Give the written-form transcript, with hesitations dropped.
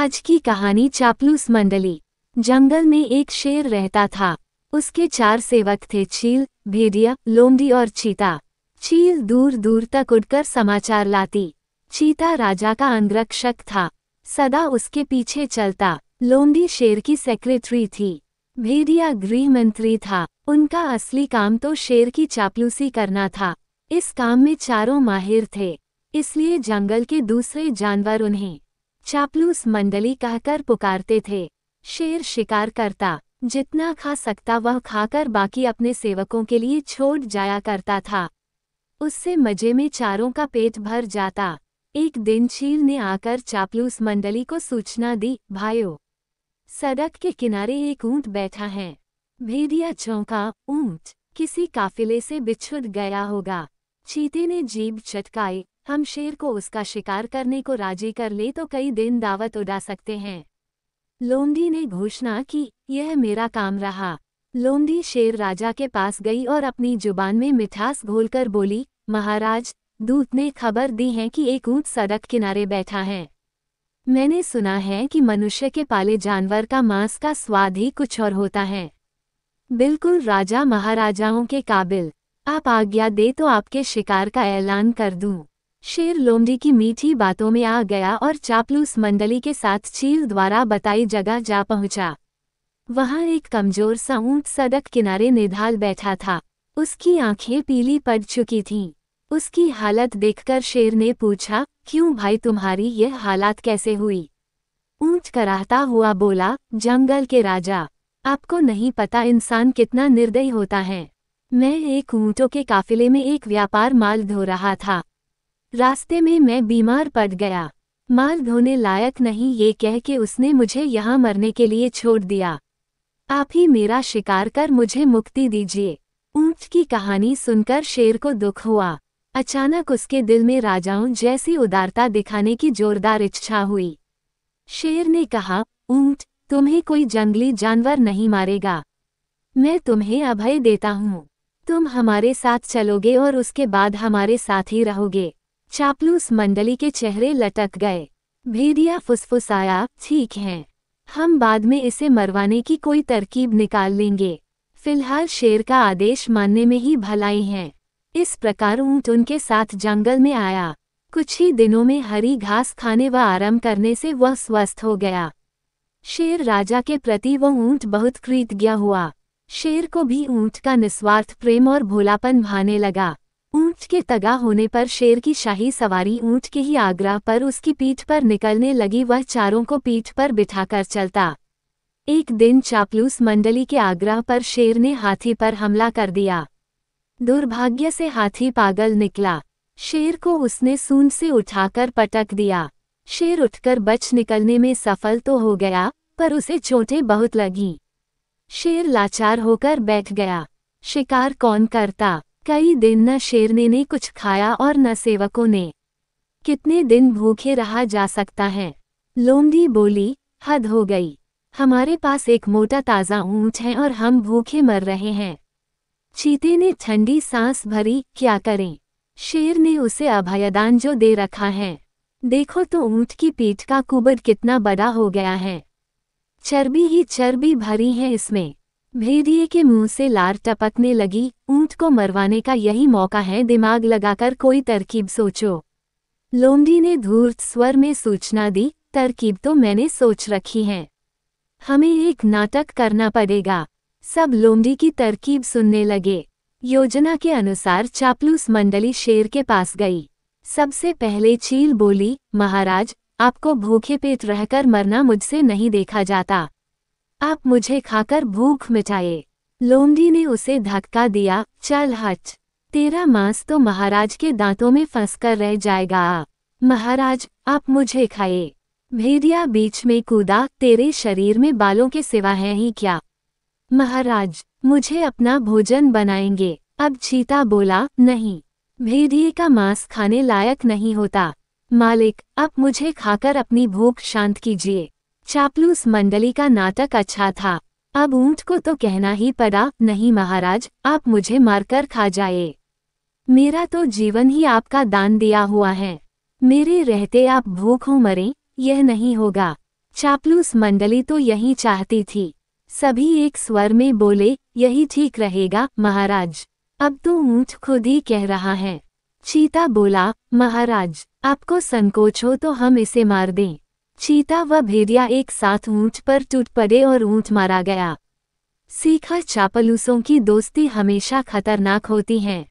आज की कहानी चापलूस मंडली। जंगल में एक शेर रहता था। उसके 4 सेवक थे, चील, भेड़िया, लोमड़ी और चीता। चील दूर दूर तक उड़कर समाचार लाती। चीता राजा का अंगरक्षक था, सदा उसके पीछे चलता। लोमड़ी शेर की सेक्रेटरी थी। भेड़िया गृह मंत्री था। उनका असली काम तो शेर की चापलूसी करना था। इस काम में चारों माहिर थे, इसलिए जंगल के दूसरे जानवर उन्हें चापलूस मंडली कहकर पुकारते थे। शेर शिकार करता, जितना खा सकता वह खाकर बाकी अपने सेवकों के लिए छोड़ जाया करता था। उससे मजे में चारों का पेट भर जाता। एक दिन चील ने आकर चापलूस मंडली को सूचना दी, भाइयों, सड़क के किनारे एक ऊंट बैठा है। भेड़िया चौंका, ऊंट किसी काफिले से बिछुड़ गया होगा। चीते ने जीभ चटकाई, हम शेर को उसका शिकार करने को राजी कर ले तो कई दिन दावत उड़ा सकते हैं। लोमड़ी ने घोषणा की, यह मेरा काम रहा। लोमड़ी शेर राजा के पास गई और अपनी जुबान में मिठास घोलकर बोली, महाराज, दूत ने खबर दी है कि एक ऊंट सड़क किनारे बैठा है। मैंने सुना है कि मनुष्य के पाले जानवर का मांस का स्वाद ही कुछ और होता है। बिल्कुल राजा महाराजाओं के काबिल। आप आज्ञा दे तो आपके शिकार का ऐलान कर दूं। शेर लोमड़ी की मीठी बातों में आ गया और चापलूस मंडली के साथ चील द्वारा बताई जगह जा पहुंचा। वहां एक कमजोर सा ऊंट सड़क किनारे निढाल बैठा था। उसकी आंखें पीली पड़ चुकी थीं। उसकी हालत देखकर शेर ने पूछा, क्यों भाई, तुम्हारी यह हालत कैसे हुई? ऊंट कराहता हुआ बोला, जंगल के राजा, आपको नहीं पता इंसान कितना निर्दयी होता है। मैं एक ऊंटों के काफिले में एक व्यापार माल ढो रहा था। रास्ते में मैं बीमार पड़ गया। माल ढोने लायक नहीं, ये कह के उसने मुझे यहाँ मरने के लिए छोड़ दिया। आप ही मेरा शिकार कर मुझे मुक्ति दीजिए। ऊंट की कहानी सुनकर शेर को दुख हुआ। अचानक उसके दिल में राजाओं जैसी उदारता दिखाने की जोरदार इच्छा हुई। शेर ने कहा, ऊंट, तुम्हें कोई जंगली जानवर नहीं मारेगा। मैं तुम्हें अभय देता हूँ। तुम हमारे साथ चलोगे और उसके बाद हमारे साथ ही रहोगे। चापलूस मंडली के चेहरे लटक गए। भेड़िया फुसफुसाया, ठीक है, हम बाद में इसे मरवाने की कोई तरकीब निकाल लेंगे। फिलहाल शेर का आदेश मानने में ही भलाई है। इस प्रकार ऊंट उनके साथ जंगल में आया। कुछ ही दिनों में हरी घास खाने व आराम करने से वह स्वस्थ हो गया। शेर राजा के प्रति वह ऊंट बहुत कृतज्ञ हुआ। शेर को भी ऊंट का निस्वार्थ प्रेम और भोलापन भाने लगा। ऊंट के तगा होने पर शेर की शाही सवारी ऊंट के ही आग्रह पर उसकी पीठ पर निकलने लगी। वह चारों को पीठ पर बिठाकर चलता। एक दिन चापलूस मंडली के आग्रह पर शेर ने हाथी पर हमला कर दिया। दुर्भाग्य से हाथी पागल निकला। शेर को उसने सूंड से उठाकर पटक दिया। शेर उठकर बच निकलने में सफल तो हो गया, पर उसे चोटें बहुत लगीं। शेर लाचार होकर बैठ गया। शिकार कौन करता? कई दिन न शेर ने कुछ खाया और न सेवकों ने। कितने दिन भूखे रहा जा सकता है? लोमड़ी बोली, हद हो गई। हमारे पास एक मोटा ताज़ा ऊंट है और हम भूखे मर रहे हैं। चीते ने ठंडी सांस भरी, क्या करें? शेर ने उसे अभयदान जो दे रखा है। देखो तो ऊंट की पीठ का कुबड़ कितना बड़ा हो गया है। चर्बी ही चर्बी भरी है इसमें। भेड़िए के मुंह से लार टपकने लगी। ऊंट को मरवाने का यही मौका है, दिमाग लगाकर कोई तरकीब सोचो। लोमड़ी ने धूर्त स्वर में सूचना दी, तरकीब तो मैंने सोच रखी है। हमें एक नाटक करना पड़ेगा। सब लोमड़ी की तरकीब सुनने लगे। योजना के अनुसार चापलूस मंडली शेर के पास गई। सबसे पहले चील बोली, महाराज, आपको भूखे पेट रहकर मरना मुझसे नहीं देखा जाता। आप मुझे खाकर भूख मिटाए। लोमड़ी ने उसे धक्का दिया, चल हट, तेरा मांस तो महाराज के दांतों में फंसकर रह जाएगा। महाराज, आप मुझे खाए। भेड़िया बीच में कूदा, तेरे शरीर में बालों के सिवा है ही क्या? महाराज, मुझे अपना भोजन बनाएंगे। अब चीता बोला, नहीं, भेड़िए का मांस खाने लायक नहीं होता। मालिक, आप मुझे खाकर अपनी भूख शांत कीजिए। चापलूस मंडली का नाटक अच्छा था। अब ऊंट को तो कहना ही पड़ा, नहीं महाराज, आप मुझे मारकर खा जाए। मेरा तो जीवन ही आपका दान दिया हुआ है। मेरे रहते आप भूखों मरें, यह नहीं होगा। चापलूस मंडली तो यही चाहती थी। सभी एक स्वर में बोले, यही ठीक रहेगा महाराज। अब तो ऊंट खुद ही कह रहा है। चीता बोला, महाराज आपको संकोच हो तो हम इसे मार दें। चीता व भेड़िया एक साथ ऊंट पर टूट पड़े और ऊंट मारा गया। सीखा, चापलूसों की दोस्ती हमेशा खतरनाक होती है।